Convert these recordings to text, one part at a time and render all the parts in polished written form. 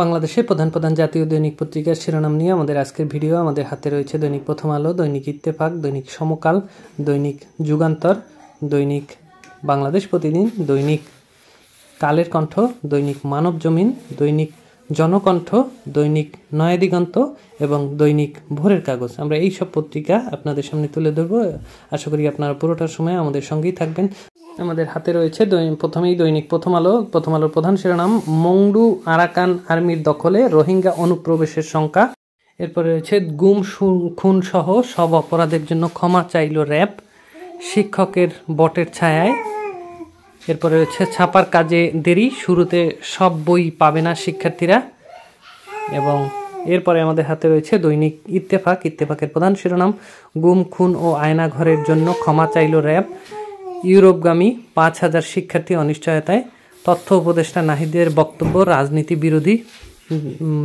বাংলাদেশের প্রধান প্রধান জাতীয় দৈনিক পত্রিকার শিরোনাম নিয়ে আমাদের আজকের ভিডিও। আমাদের হাতে রয়েছে দৈনিক প্রথম আলো, দৈনিক ইত্তেফাক, দৈনিক সমকাল, দৈনিক যুগান্তর, দৈনিক বাংলাদেশ প্রতিদিন, দৈনিক কালের কণ্ঠ, দৈনিক মানব জমিন, দৈনিক জনকণ্ঠ, দৈনিক নয়া দিগন্ত এবং দৈনিক ভোরের কাগজ। আমরা এই সব পত্রিকা আপনাদের সামনে তুলে ধরবো। আশা করি আপনারা পুরোটার সময় আমাদের সঙ্গেই থাকবেন। আমাদের হাতে রয়েছে প্রথমেই দৈনিক প্রথম আলো। প্রথম আলোর প্রধান শিরোনাম, মংডু আরাকান আর্মির দখলে, রোহিঙ্গা অনুপ্রবেশের শঙ্কা। এরপরে রয়েছে গুম খুন সহ সব অপরাধের জন্য ক্ষমা চাইল র্যাব, শিক্ষকের বটের ছায়ায়। এরপরে রয়েছে ছাপার কাজে দেরি, শুরুতে সব বই পাবে না শিক্ষার্থীরা। এবং এরপরে আমাদের হাতে রয়েছে দৈনিক ইত্তেফাক। ইত্তেফাকের প্রধান শিরোনাম, গুম খুন ও আয়নাঘরের জন্য ক্ষমা চাইল র্যাব, ইউরোপগামী ৫,০০০ শিক্ষার্থী অনিশ্চয়তায়। তথ্য উপদেষ্টা নাহিদের বক্তব্য রাজনীতি বিরোধী,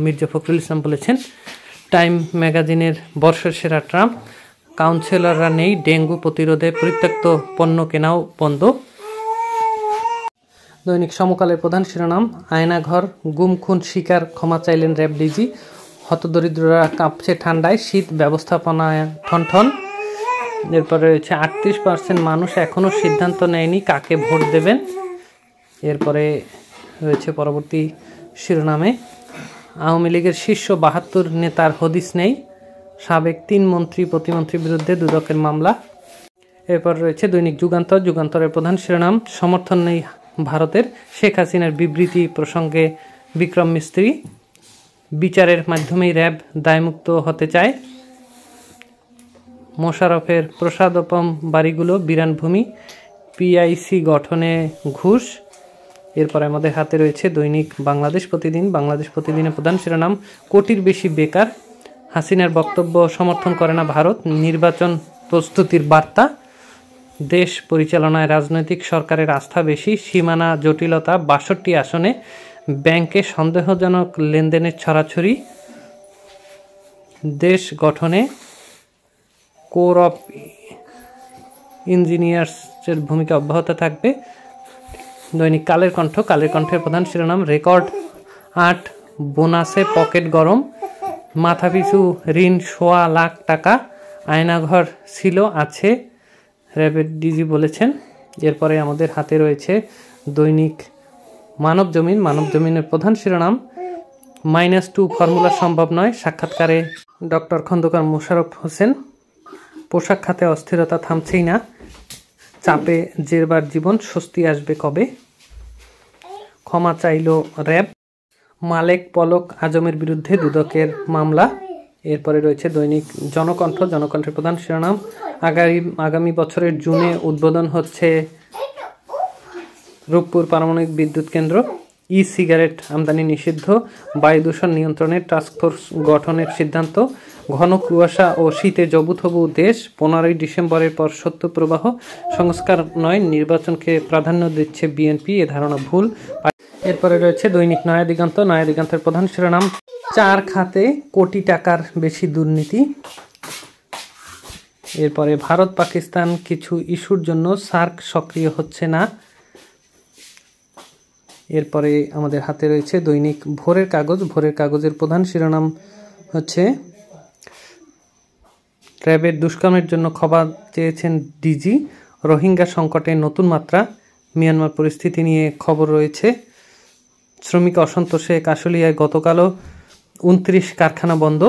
মির্জা ফখরুল ইসলাম বলেছেন। টাইম ম্যাগাজিনের বর্ষের সেরা ট্রাম্প, কাউন্সিলররা নেই, ডেঙ্গু প্রতিরোধে পরিত্যক্ত পণ্য কেনাও বন্ধ। দৈনিক সমকালের প্রধান শিরোনাম, আয়নাঘর গুম খুন শিকার, ক্ষমা চাইলেন র্যাব ডিজি, হতদরিদ্ররা কাঁপছে ঠান্ডায়, শীত ব্যবস্থাপনায় ঠনঠন। এরপরে রয়েছে ৩৮% মানুষ এখনও সিদ্ধান্ত নেয়নি কাকে ভোট দেবেন। এরপরে রয়েছে পরবর্তী শিরোনামে, আওয়ামী লীগের শীর্ষ ৭২ নেতার হদিস নেই, সাবেক ৩ মন্ত্রী প্রতিমন্ত্রীর বিরুদ্ধে দুদকের মামলা। এরপর রয়েছে দৈনিক যুগান্তর। যুগান্তরের প্রধান শিরোনাম, সমর্থন নেই ভারতের, শেখ হাসিনার বিবৃতি প্রসঙ্গে বিক্রম মিস্ত্রি, বিচারের মাধ্যমেই র্যাব দায়মুক্ত হতে চায়, মোশাররফের প্রসাদোপম বাড়িগুলো বিরানভূমি, পিআইসি গঠনে ঘুষ। এরপরে আমাদের হাতে রয়েছে দৈনিক বাংলাদেশ প্রতিদিন। বাংলাদেশ প্রতিদিনের প্রধান শিরোনাম, কোটির বেশি বেকার, হাসিনার বক্তব্য সমর্থন করে না ভারত, নির্বাচন প্রস্তুতির বার্তা, দেশ পরিচালনায় রাজনৈতিক সরকারের আস্থা বেশি, সীমানা জটিলতা, ৬২ আসনে, ব্যাংকে সন্দেহজনক লেনদেনের ছড়াছড়ি, দেশ গঠনে কোর অফ ইঞ্জিনিয়ার্সের ভূমিকা অব্যাহত থাকবে। দৈনিক কালের কণ্ঠ। কালের কণ্ঠের প্রধান শিরোনাম, রেকর্ড ৮, বোনাসে পকেট গরম, মাথাপিছু ঋণ ১,০০,০০০ লাখ টাকা, আয়নাঘর ছিল আছে, র্যাবের ডিজি বলেছেন। এরপরে আমাদের হাতে রয়েছে দৈনিক মানব জমিন। মানব জমিনের প্রধান শিরোনাম, -2 ফর্মুলা সম্ভব নয়, সাক্ষাৎকারে ডক্টর খন্দকার মোশাররফ হোসেন। পোশাক খাতে অস্থিরতা থামছেই না, চাপে জেরবার জীবন, স্বস্তি আসবে কবে, ক্ষমা চাইল র্যাব, মালেক পলক আজমের বিরুদ্ধে দুদকের মামলা। এরপরে রয়েছে দৈনিক জনকণ্ঠ। জনকণ্ঠের প্রধান শিরোনাম, আগামী বছরের জুনে উদ্বোধন হচ্ছে রূপপুর পারমাণবিক বিদ্যুৎ কেন্দ্র, ই সিগারেট আমদানি নিষিদ্ধ, বায়ু দূষণ নিয়ন্ত্রণে টাস্কফোর্স গঠনের সিদ্ধান্ত, ঘন কুয়াশা ও শীতে জবুথবু দেশ, 15ই ডিসেম্বরের পর সত্য প্রবাহ, সংস্কার নয় নির্বাচনকে প্রাধান্য দিচ্ছে বিএনপি, এ ধারণা ভুল। এরপরে রয়েছে দৈনিক নয়া দিগন্ত। নয়া দিগন্তের প্রধান শিরোনাম, 4 খাতে কোটি টাকার বেশি দুর্নীতি। এরপরে ভারত পাকিস্তান কিছু ইস্যুর জন্য সার্ক সক্রিয় হচ্ছে না। এরপরে আমাদের হাতে রয়েছে দৈনিক ভোরের কাগজ। ভোরের কাগজের প্রধান শিরোনাম হচ্ছে, র্যাবের দুষ্কর্মের জন্য ক্ষমা চেয়েছেন ডিজি, রোহিঙ্গা সংকটে নতুন মাত্রা, মিয়ানমার পরিস্থিতি নিয়ে খবর রয়েছে, শ্রমিক অসন্তোষে কাশুলিয়ায় গতকালও 29 কারখানা বন্ধ,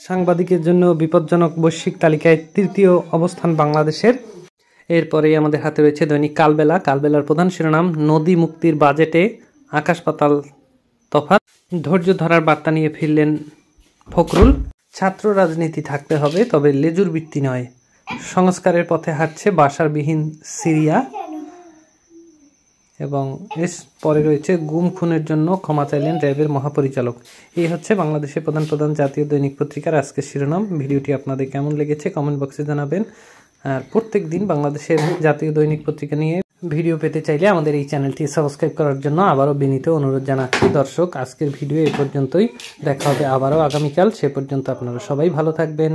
সাংবাদিকের জন্য বিপজ্জনক বৈশ্বিক তালিকায় তৃতীয় অবস্থান বাংলাদেশের। এরপরে আমাদের হাতে রয়েছে দৈনিক কালবেলা। কালবেলার প্রধান শিরোনাম, নদী মুক্তির বাজেটে আকাশ পাতাল তফাৎ, ধৈর্য ধরার বার্তা নিয়ে ফিরলেন ফখরুল, ছাত্র রাজনীতি থাকতে হবে তবে লেজুর বৃত্তি নয়, সংস্কারের পথে হাঁটছে বাসারবিহীন সিরিয়া। এবং এর পরে রয়েছে গুম খুনের জন্য ক্ষমা চাইলেন র্যাবের মহাপরিচালক। এই হচ্ছে বাংলাদেশের প্রধান প্রধান জাতীয় দৈনিক পত্রিকার আজকের শিরোনাম। ভিডিওটি আপনাদের কেমন লেগেছে কমেন্ট বক্সে জানাবেন। আর প্রত্যেক দিন বাংলাদেশের জাতীয় দৈনিক পত্রিকা নিয়ে ভিডিও পেতে চাইলে আমাদের এই চ্যানেলটি সাবস্ক্রাইব করার জন্য আবারও বিনীত অনুরোধ জানাচ্ছি। দর্শক, আজকের ভিডিও এই পর্যন্তই, দেখা হবে আবারও আগামীকাল। সে পর্যন্ত আপনারা সবাই ভালো থাকবেন।